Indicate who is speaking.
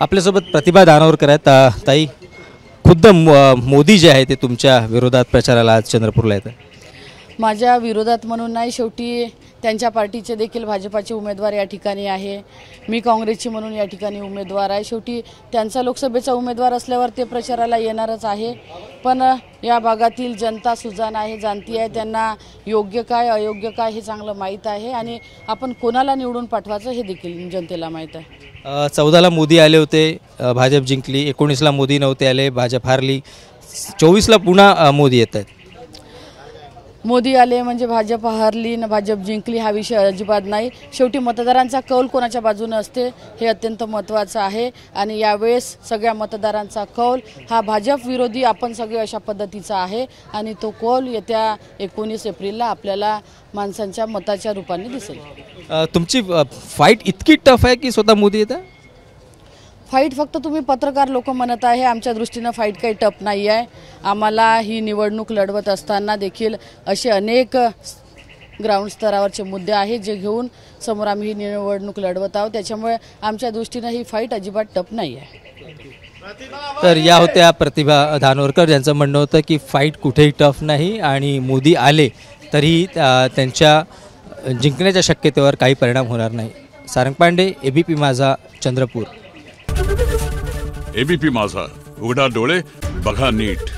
Speaker 1: आपल्यासोबत प्रतिभा दानोरकर आहेत. ताई, खुद्द मोदी जे आहे ते तुमच्या विरोधात प्रचाराला आज चंद्रपूरला येतात.
Speaker 2: माझ्या विरोधात म्हणून नाही, शेवटी त्यांच्या पार्टीचे देखील भाजपाचे उमेदवार या ठिकाणी आहे. मी काँग्रेसची म्हणून या ठिकाणी उमेदवार आहे. शेवटी त्यांचा लोकसभेचा उमेदवार असल्यावर ते प्रचाराला येणारच आहे. पण या भागातील जनता सुजाण आहे, जाणती आहे. त्यांना योग्य काय अयोग्य काय हे चांगलं माहीत आहे आणि आपण कोणाला निवडून पाठवायचं हे देखील जनतेला माहीत आहे.
Speaker 1: 14ला मोदी आले होते, भाजप जिंकली. 19ला मोदी नव्हते आले, भाजप हारली. 24ला पुन्हा मोदी येत आहेत.
Speaker 2: मोदी आले म्हणजे भाजप हारली न भाजप जिंकली हा विषय अजिबात नाही. शेवटी मतदारांचा कौल कोणाच्या बाजूने असते हे अत्यंत महत्त्वाचं आहे आणि यावेळेस सगळ्या मतदारांचा कौल हा भाजप विरोधी आपण सगळे अशा पद्धतीचा आहे आणि तो कौल येत्या 19 एप्रिलला आपल्याला माणसांच्या मताच्या रूपाने दिसेल.
Speaker 1: तुमची फाईट इतकी टफ आहे की स्वतः मोदी येतात?
Speaker 2: फाईट फक्त तुम्ही पत्रकार लोक म्हणत आहे, आमच्या दृष्टीनं फाईट काही टफ नाही आहे. आम्हाला ही निवडणूक लढवत असताना देखील असे अनेक ग्राउंड स्तरावरचे मुद्दे आहेत जे घेऊन समोर आम्ही ही निवडणूक लढवत आहोत. त्याच्यामुळे आमच्या दृष्टीनं ही फाईट अजिबात टफ नाही आहे.
Speaker 1: तर या होत्या प्रतिभा दानोरकर, ज्यांचं म्हणणं होतं की फाईट कुठेही टफ नाही आणि मोदी आले तरी त्यांच्या जिंकण्याच्या शक्यतेवर काही परिणाम होणार नाही. सारंग पांडे, ABP माझा, चंद्रपूर.
Speaker 3: ABP माझा, उघडा डोळे बघा नीट.